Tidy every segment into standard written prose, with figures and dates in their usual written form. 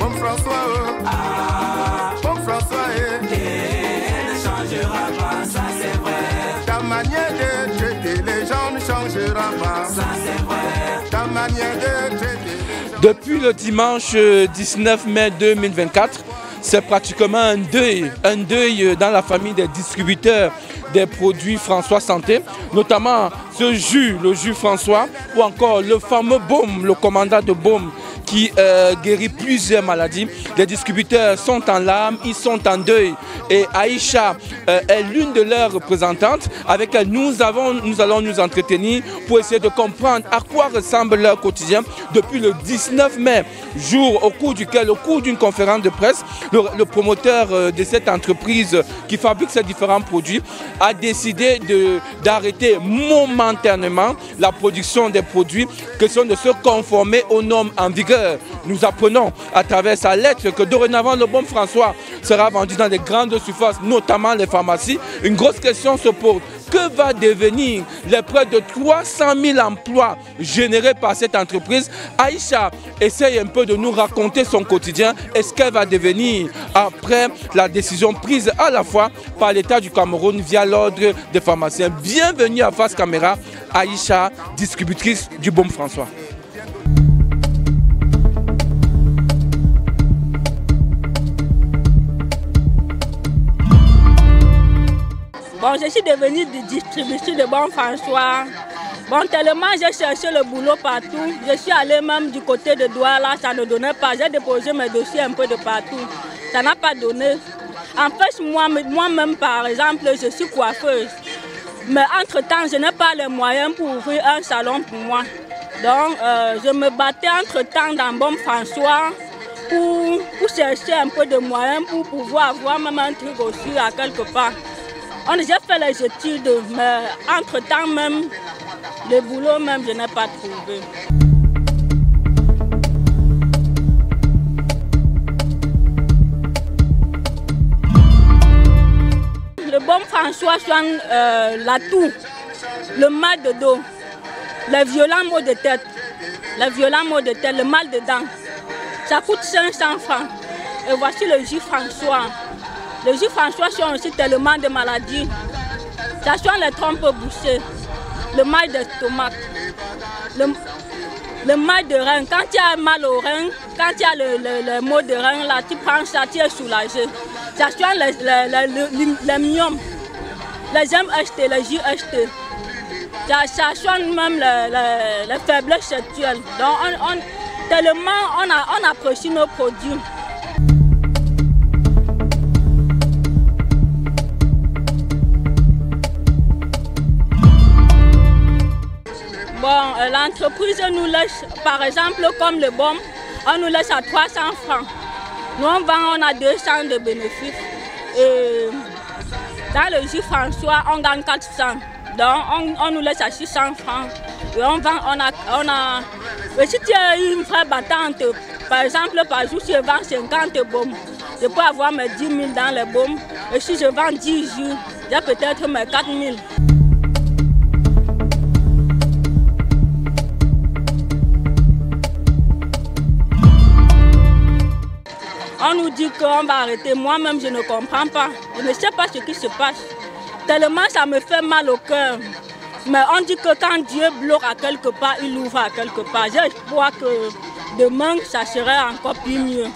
Bon François, bon François, ne changera pas, ça c'est vrai. Ta manière de traiter les gens ne changera pas, ça c'est vrai. Ta manière de traiter les gens... Depuis le dimanche 19 mai 2024, c'est pratiquement un deuil dans la famille des distributeurs des produits François Santé, notamment ce jus, le jus François, ou encore le fameux baume, le commandant de baume, qui guérit plusieurs maladies. Les distributeurs sont en larmes, ils sont en deuil. Et Aïcha est l'une de leurs représentantes. Avec elle, nous allons nous entretenir pour essayer de comprendre à quoi ressemble leur quotidien depuis le 19 mai, jour au cours duquel, au cours d'une conférence de presse, le promoteur de cette entreprise qui fabrique ces différents produits a décidé d'arrêter momentanément la production des produits, question de se conformer aux normes en vigueur. Nous apprenons à travers sa lettre que dorénavant le baume François sera vendu dans des grandes surfaces, notamment les pharmacies. Une grosse question se pose. Que va devenir les près de 300 000 emplois générés par cette entreprise? Aïcha essaye un peu de nous raconter son quotidien et ce qu'elle va devenir après la décision prise à la fois par l'État du Cameroun via l'ordre des pharmaciens. Bienvenue à Face Caméra, Aïcha, distributrice du baume François. Bon, je suis devenue distributrice de baume François. Bon, tellement j'ai cherché le boulot partout. Je suis allée même du côté de Douala, ça ne donnait pas. J'ai déposé mes dossiers un peu de partout. Ça n'a pas donné. En fait, moi-même, par exemple, je suis coiffeuse. Mais entre-temps, je n'ai pas les moyens pour ouvrir un salon pour moi. Donc, je me battais entre-temps dans baume François pour chercher un peu de moyens pour pouvoir avoir même un truc aussi à quelque part. J'ai fait les études, mais entre-temps même, le boulot même, je n'ai pas trouvé. Le baume François soigne la toux, le mal de dos, les violents maux de tête, le mal de dents. Ça coûte 500 francs. Et voici le jus François. Le jus François soigne aussi tellement de maladies. Ça soigne les trompes bouchées, le mal d'estomac, le mal de rein. Quand tu as mal au rein, quand tu as le maux de rein, là, tu prends ça, tu es soulagé. Ça soigne les myomes, les MHT, les JHT. Ça soigne même les faiblesses sexuelles. Donc tellement on apprécie nos produits. Bon, l'entreprise nous laisse, par exemple, comme le baume, on nous laisse à 300 francs. Nous, on a 200 de bénéfices. Et dans le jus François, on gagne 400. Donc, on nous laisse à 600 francs. Et on vend, Et si tu as une vraie battante, par exemple, par jour, si je vends 50 baumes, je peux avoir mes 10 000 dans les baumes. Et si je vends 10 jus, j'ai peut-être mes 4 000. On nous dit qu'on va arrêter. Moi-même, je ne comprends pas. Je ne sais pas ce qui se passe. Tellement ça me fait mal au cœur. Mais on dit que quand Dieu bloque à quelque part, il ouvre à quelque part. J'espère que demain, ça serait encore plus mieux.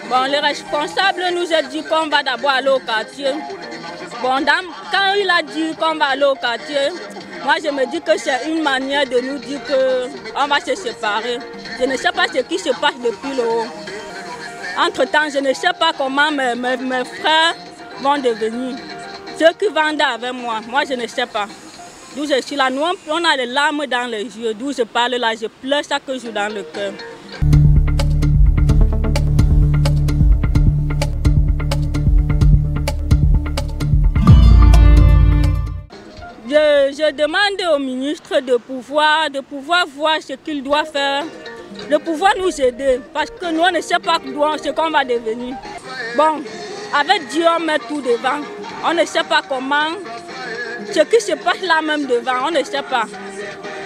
Bon, le responsable nous a dit qu'on va d'abord aller au quartier. Bon, quand il a dit qu'on va aller au quartier, moi je me dis que c'est une manière de nous dire qu'on va se séparer. Je ne sais pas ce qui se passe depuis le haut. Entre-temps, je ne sais pas comment mes frères vont devenir. Ceux qui vendent avec moi, je ne sais pas. D'où je suis là, nous, on a les larmes dans les yeux. D'où je parle là, je pleure chaque jour dans le cœur. Je demande au ministre de pouvoir voir ce qu'il doit faire, de pouvoir nous aider, parce que nous on ne sait pas ce qu'on va devenir. Bon, avec Dieu on met tout devant, on ne sait pas comment, ce qui se passe là même devant, on ne sait pas.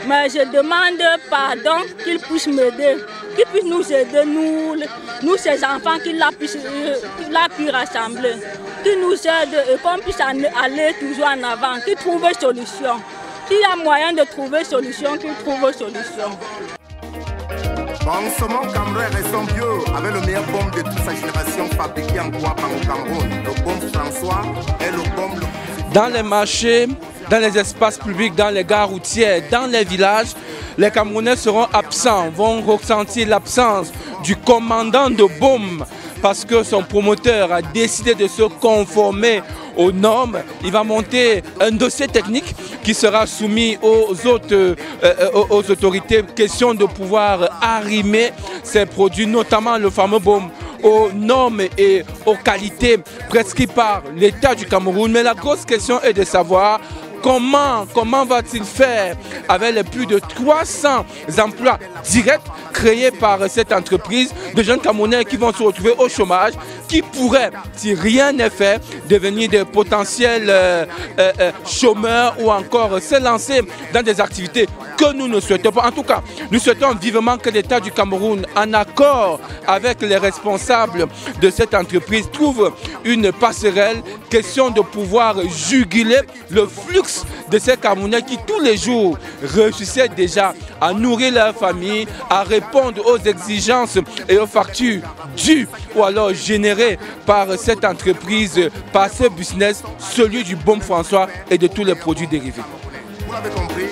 Mais je demande pardon qu'il puisse m'aider, qu'il puisse nous aider, nous ces enfants qu'il a pu rassembler, qu'il nous aide et qu'on puisse aller toujours en avant, qu'il trouve solution. S'il y a moyen de trouver solution, qu'il trouve solution. Bon, saumon Cameroun et son bio avec le meilleur baume de toute sa génération fabriqué en Guapa au Cameroun. Le baume François est le baume Dans les marchés, dans les espaces publics, dans les gares routières, dans les villages, les Camerounais seront absents, vont ressentir l'absence du commandant de baume parce que son promoteur a décidé de se conformer aux normes. Il va monter un dossier technique qui sera soumis aux autorités. Question de pouvoir arrimer ces produits, notamment le fameux baume, aux normes et aux qualités prescrites par l'État du Cameroun. Mais la grosse question est de savoir comment va-t-il faire avec les plus de 300 emplois directs créés par cette entreprise, de jeunes Camerounais qui vont se retrouver au chômage, qui pourraient, si rien n'est fait, devenir des potentiels chômeurs ou encore se lancer dans des activités que nous ne souhaitons pas. En tout cas, nous souhaitons vivement que l'État du Cameroun, en accord avec les responsables de cette entreprise, trouve une passerelle, question de pouvoir juguler le flux de ces Camerounais qui tous les jours réussissaient déjà à nourrir leur famille, à répondre aux exigences et aux factures dues ou alors générées par cette entreprise, par ce business, celui du baume François et de tous les produits dérivés. Vous l'avez compris.